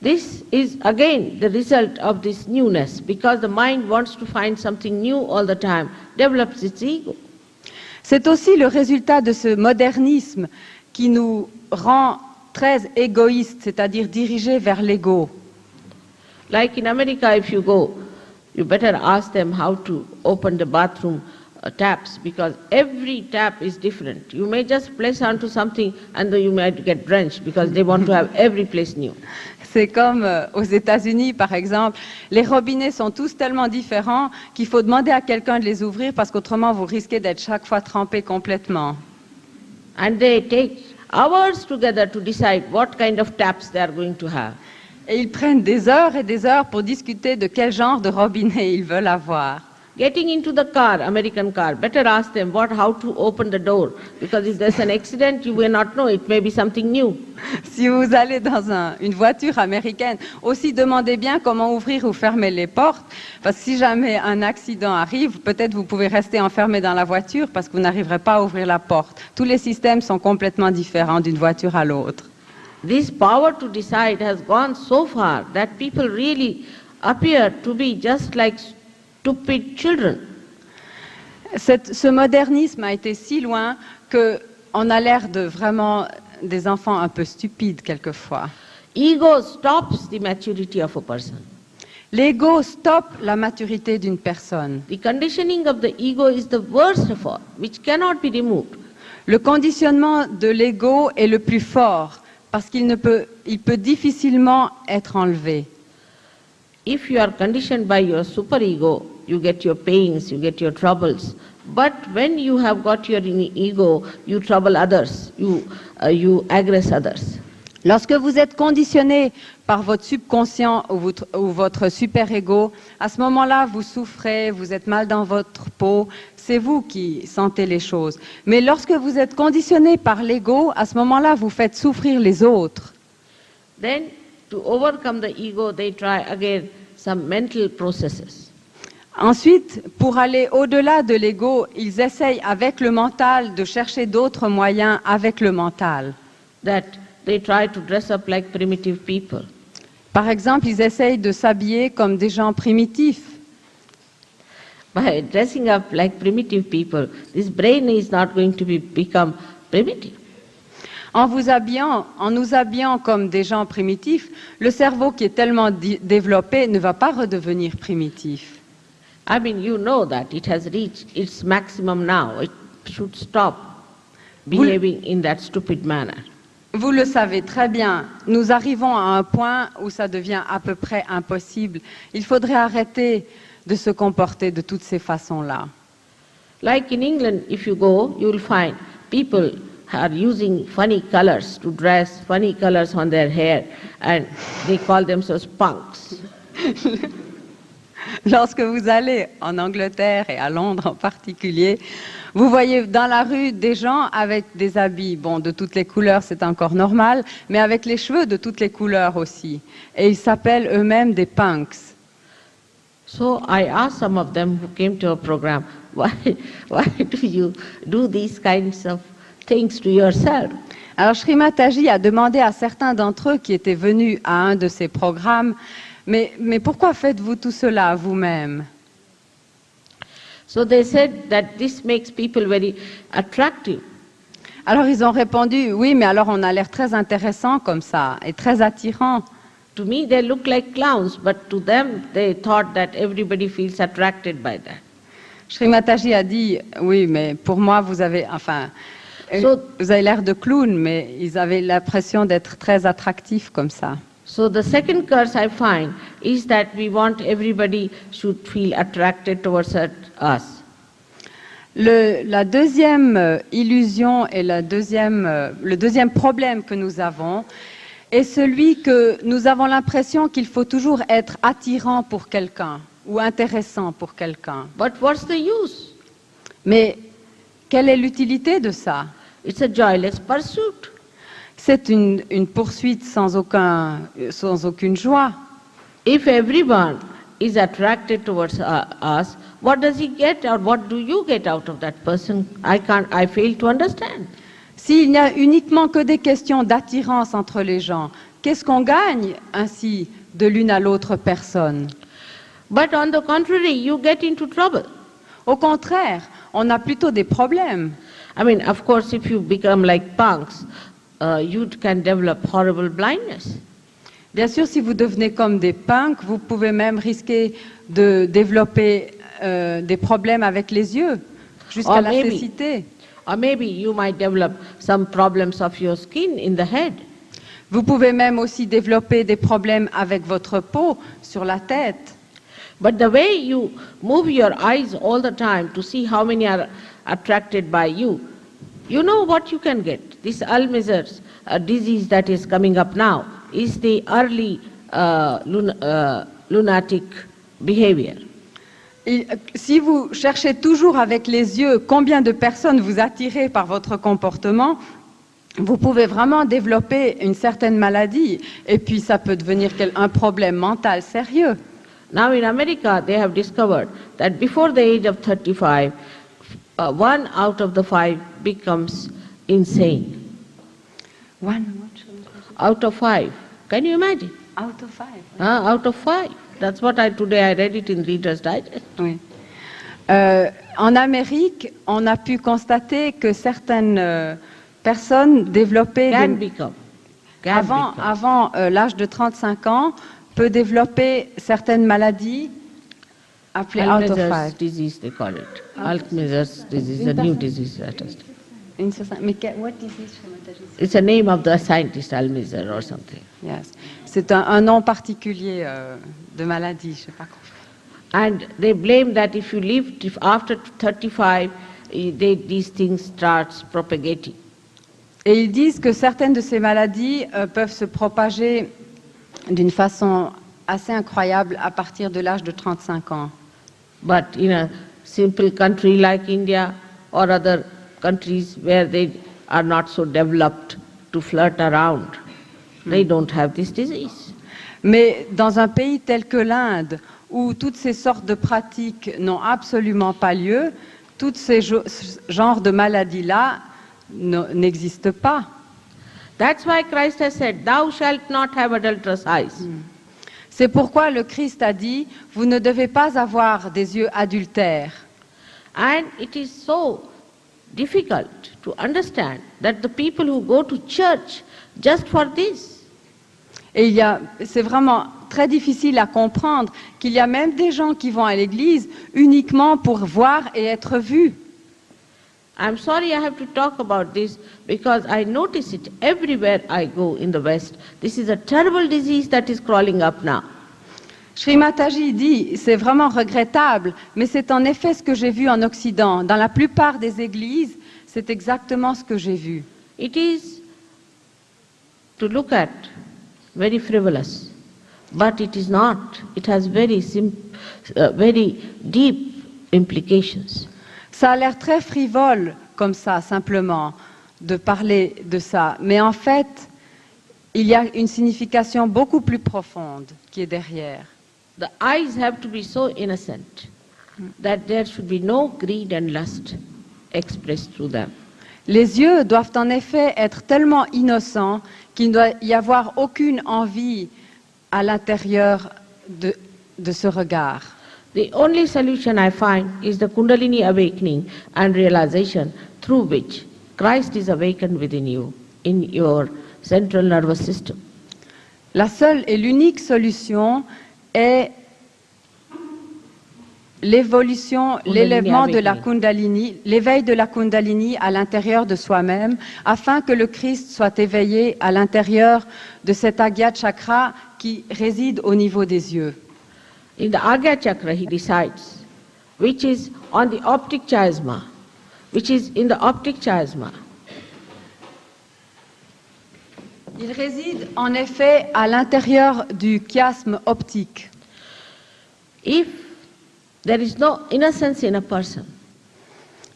This is again the result of this newness, because the mind wants to find something new all the time, develops its ego. C'est aussi le résultat de ce modernisme qui nous rend très égoïstes, c'est-à-dire dirigés vers l'ego. Like in America, if you go, you better ask them how to open the bathroom taps, because every tap is different. You may just place onto something and then you might get drenched because they want to have every place new. C'est comme aux États-Unis, par exemple, les robinets sont tous tellement différents qu'il faut demander à quelqu'un de les ouvrir parce qu'autrement vous risquez d'être chaque fois trempé complètement. And they take hours together to decide what kind of taps they are going to have. Et ils prennent des heures et des heures pour discuter de quel genre de robinet ils veulent avoir. Getting into the car, American car, better ask them how to open the door, because if there's an accident, you will not know, it may be something new. Si vous allez dans une voiture américaine, aussi demandez bien comment ouvrir ou fermer les portes, parce que si jamais un accident arrive, peut-être vous pouvez rester enfermé dans la voiture parce que vous n'arriverez pas à ouvrir la porte. Tous les systèmes sont complètement différents d'une voiture à l'autre. This power to decide has gone so far that people really appear to be just like stupid children. Ce modernisme a été si loin qu'on a l'air de vraiment des enfants un peu stupides quelquefois. Ego stops the maturity of a person. L'ego stoppe la maturité d'une personne. The conditioning of the ego is the worst of all, which cannot be removed. Le conditionnement de l'ego est le plus fort parce qu'il peut difficilement être enlevé. If you are conditioned by your superego, you get your pains, you get your troubles. But when you have got your ego, you trouble others, you aggress others. Lorsque vous êtes conditionné par votre subconscient ou votre super-ego, à ce moment-là, vous souffrez, vous êtes mal dans votre peau, c'est vous qui sentez les choses. Mais lorsque vous êtes conditionné par l'ego, à ce moment-là, vous faites souffrir les autres. Then, to overcome the ego, they try again some mental processes. Ensuite, pour aller au-delà de l'ego, ils essayent avec le mental de chercher d'autres moyens avec le mental. That they try to dress up like primitive people. Par exemple, ils essayent de s'habiller comme des gens primitifs. By dressing up like primitive people, this brain is not going to become primitive. En nous habillant comme des gens primitifs, le cerveau qui est tellement développé ne va pas redevenir primitif. I mean, you know that it has reached its maximum now. It should stop behaving in that stupid manner. Vous le savez très bien, nous arrivons à un point où ça devient à peu près impossible. Il faudrait arrêter de se comporter de toutes ces façons-là. Like in England, if you go, you will find people are using funny colors to dress, funny colors on their hair, and they call themselves punks. Lorsque vous allez en Angleterre et à Londres en particulier, vous voyez dans la rue des gens avec des habits, de toutes les couleurs, c'est encore normal, mais avec les cheveux de toutes les couleurs aussi. Et ils s'appellent eux-mêmes des punks. So I asked some of them who came to our program, why do you do these kinds of things to yourself? Alors Shri Mataji a demandé à certains d'entre eux qui étaient venus à un de ces programmes, mais pourquoi faites-vous tout cela vous-même? So they said that this makes people very attractive. Alors ils ont répondu, oui, mais alors on a l'air très intéressant comme ça, et très attirant. To me they look like clowns, but to them they thought that everybody feels attracted by that. Shri Mataji a dit, oui, mais pour moi vous avez l'air de clown, mais ils avaient l'impression d'être très attractifs comme ça. So the second curse I find is that we want everybody should feel attracted towards us. La deuxième illusion et le deuxième problème que nous avons est celui que nous avons l'impression qu'il faut toujours être attirant pour quelqu'un ou intéressant pour quelqu'un. But what's the use? Mais quelle est l'utilité de ça? It's a joyless pursuit. C'est une poursuite sans aucune joie. If everyone is attracted towards us, what does he get or what do you get out of that person? I fail to understand. S'il n'y a uniquement que des questions d'attirance entre les gens, qu'est-ce qu'on gagne ainsi de l'une à l'autre personne? But on the contrary, you get into trouble. Au contraire, on a plutôt des problèmes. I mean, of course, if you become like punks, you can develop horrible blindness. Bien sûr, si vous devenez comme des punks, vous pouvez même risquer de développer des problèmes avec les yeux, jusqu'à la cécité. Or maybe you might develop some problems of your skin in the head. Vous pouvez même aussi développer des problèmes avec votre peau sur la tête. But the way you move your eyes all the time to see how many are attracted by you, you know what you can get. This Alzheimer's disease that is coming up now is the early lunatic behavior. Et si vous cherchez toujours avec les yeux combien de personnes vous attirez par votre comportement, vous pouvez vraiment développer une certaine maladie et puis ça peut devenir un problème mental sérieux. Now in America they have discovered that before the age of 35, 1 out of the 5 becomes insane. Out of 5. Can you imagine? Out of 5. Out of 5. That's what today I read it in Reader's Digest. Oui. En Amérique, on a pu constater que certaines personnes développaient avant l'âge de 35 ans peut développer certaines maladies appelées out of 5. Disease, they call it. Alzheimer's disease, a new disease. Mais what disease? It's a name of the scientist, Alzheimer's or something. Yes. C'est un nom particulier de maladie, je sais pas quoi. And they blame that if you live after 35, these things start propagating. Et ils disent que certaines de ces maladies peuvent se propager d'une façon assez incroyable à partir de l'âge de 35 ans. But in a simple country like India or other countries where they are not so developed to flirt around, they don't have this disease. Mais dans un pays tel que l'Inde, où toutes ces sortes de pratiques n'ont absolument pas lieu, tous ces genres de maladies-là n'existent pas. That's why Christ has said, "Thou shalt not have adulterous eyes." C'est pourquoi le Christ a dit, vous ne devez pas avoir des yeux adultères. And it is so difficult to understand that the people who go to church just for this. Et c'est vraiment très difficile à comprendre qu'il y a même des gens qui vont à l'église uniquement pour voir et être vus. I'm sorry I have to talk about this because I notice it everywhere I go in the West. This is a terrible disease that is crawling up now. Shri Mataji dit, c'est vraiment regrettable, mais c'est en effet ce que j'ai vu en Occident. Dans la plupart des églises, c'est exactement ce que j'ai vu. It is, to look at, very frivolous, but it is not. It has very deep implications. Ça a l'air très frivole, comme ça, simplement, de parler de ça. Mais en fait, il y a une signification beaucoup plus profonde qui est derrière. The eyes have to be so innocent that there should be no greed and lust expressed through them. Les yeux doivent en effet être tellement innocents qu'il ne doit y avoir aucune envie à l'intérieur de ce regard. The only solution I find is the Kundalini awakening and realization through which Christ is awakened within you, in your central nervous system. La seule et l'unique solution est l'élèvement de la Kundalini, l'éveil de la Kundalini à l'intérieur de soi-même, afin que le Christ soit éveillé à l'intérieur de cet Agya Chakra qui réside au niveau des yeux. In the Agya Chakra, he decides, which is on the optic chiasma, which is in the optic chiasma. Il réside en effet à l'intérieur du chiasme optique. If there is no innocence in a person,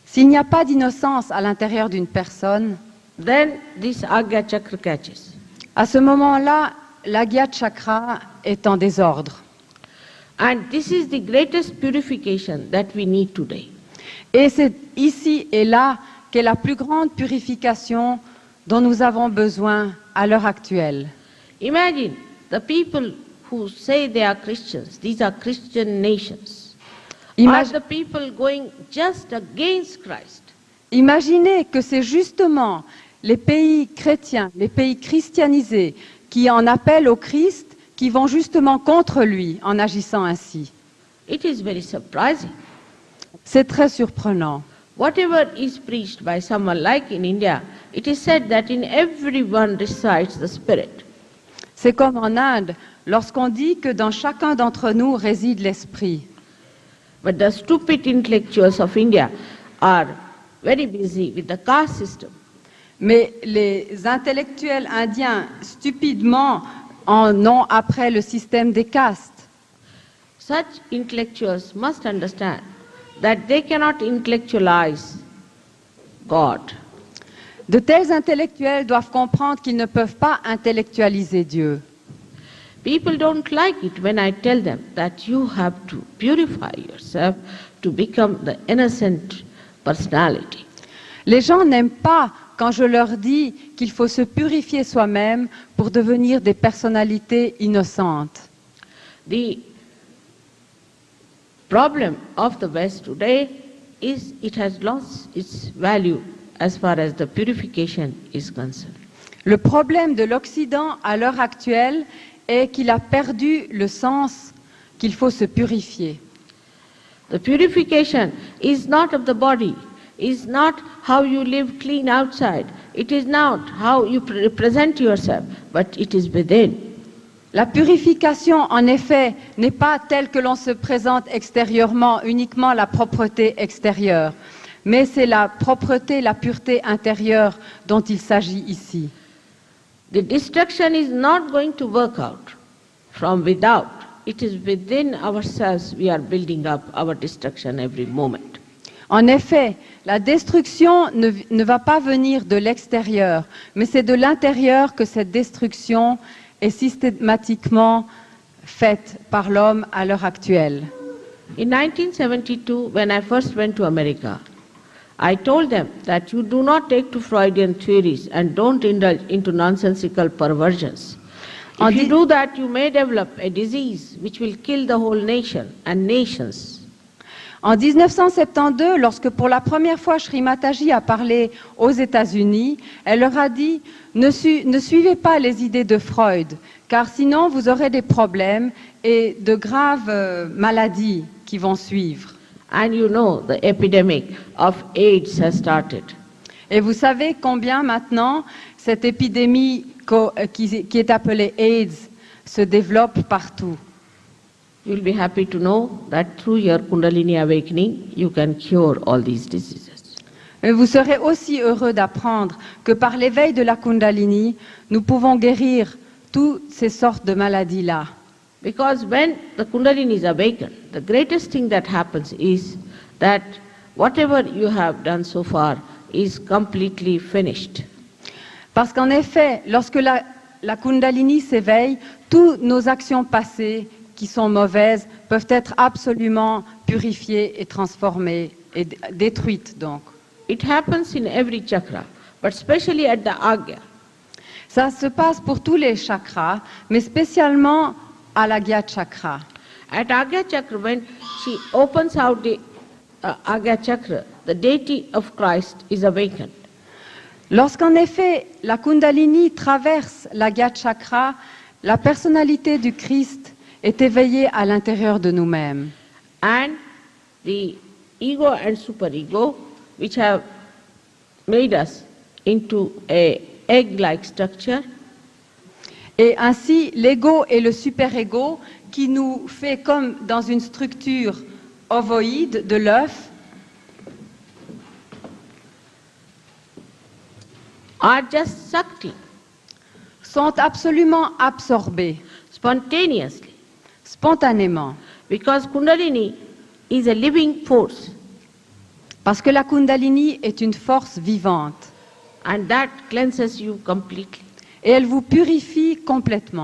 s'il n'y a pas d'innocence à l'intérieur d'une personne, then this Agya Chakra catches. À ce moment-là, l'Agya Chakra est en désordre. And this is the greatest purification that we need today. Et c'est ici et là qu'est la plus grande purification dont nous avons besoin à l'heure actuelle. Imagine the people who say they are Christians, these are Christian nations, are the people going just against Christ. Imaginez que c'est justement les pays chrétiens, les pays christianisés, qui en appellent au Christ, qui vont justement contre lui en agissant ainsi. It is very surprising. C'est très surprenant. Whatever is preached by someone like in India, it is said that in everyone resides the Spirit. C'est comme en Inde, lorsqu'on dit que dans chacun d'entre nous réside l'esprit. But the stupid intellectuals of India are very busy with the caste system. Mais les intellectuels indiens, stupidement, en ont après le système des castes. Such intellectuals must understand that they cannot intellectualize God. De tels intellectuels doivent comprendre qu'ils ne peuvent pas intellectualiser Dieu. People don't like it when I tell them that you have to purify yourself to become the innocent personality. Les gens n'aiment pas quand je leur dis qu'il faut se purifier soi-même pour devenir des personnalités innocentes. The problem of the West today is it has lost its value as far as the purification is concerned. Le problème de l'Occident à l'heure actuelle est qu'il a perdu le sens qu'il faut se purifier. The purification is not of the body, is not how you live clean outside, it is not how you present yourself, but it is within. La purification, en effet, n'est pas telle que l'on se présente extérieurement, uniquement la propreté extérieure, mais c'est la propreté, la pureté intérieure dont il s'agit ici. The destruction is not going to work out from without. It is within ourselves we are building up our destruction every moment. En effet, la destruction ne va pas venir de l'extérieur, mais c'est de l'intérieur que cette destruction est systématiquement faite par l'homme à l'heure actuelle. In 1972, when I first went to America, I told them that you do not take to Freudian theories and don't indulge into nonsensical perversions. If you do that, you may develop a disease which will kill the whole nation and nations. En 1972, lorsque pour la première fois Shri Mataji a parlé aux États-Unis, elle leur a dit ne suivez pas les idées de Freud, car sinon vous aurez des problèmes et de graves maladies qui vont suivre. And you know, the epidemic of AIDS has started. Et vous savez combien maintenant cette épidémie qui est appelée AIDS se développe partout. You'll be happy to know that through your Kundalini awakening, you can cure all these diseases. Et vous serez aussi heureux d'apprendre que par l'éveil de la Kundalini, nous pouvons guérir toutes ces sortes de maladies-là. Because when the Kundalini is awakened, the greatest thing that happens is that whatever you have done so far is completely finished. Parce qu'en effet, lorsque la Kundalini s'éveille, toutes nos actions passées qui sont mauvaises peuvent être absolument purifiées et transformées et détruites donc. It happens in every chakra, but especially at the Agya. Ça se passe pour tous les chakras, mais spécialement à l'Agya chakra. At Agya chakra, when she opens out the Agya chakra, the deity of Christ is awakened. Lorsqu'en effet la Kundalini traverse l'Agya chakra, la personnalité du Christ est éveillée à l'intérieur de nous-mêmes. And the ego and superego, which have made us into a egg-like structure, et ainsi l'ego et le super-ego qui nous fait comme dans une structure ovoïde de l'œuf are just sucked in sont absolument absorbés spontaneously, spontanément because Kundalini is a living force, parce que la Kundalini est une force vivante and that cleanses you completely. et elle vous purifie complètement.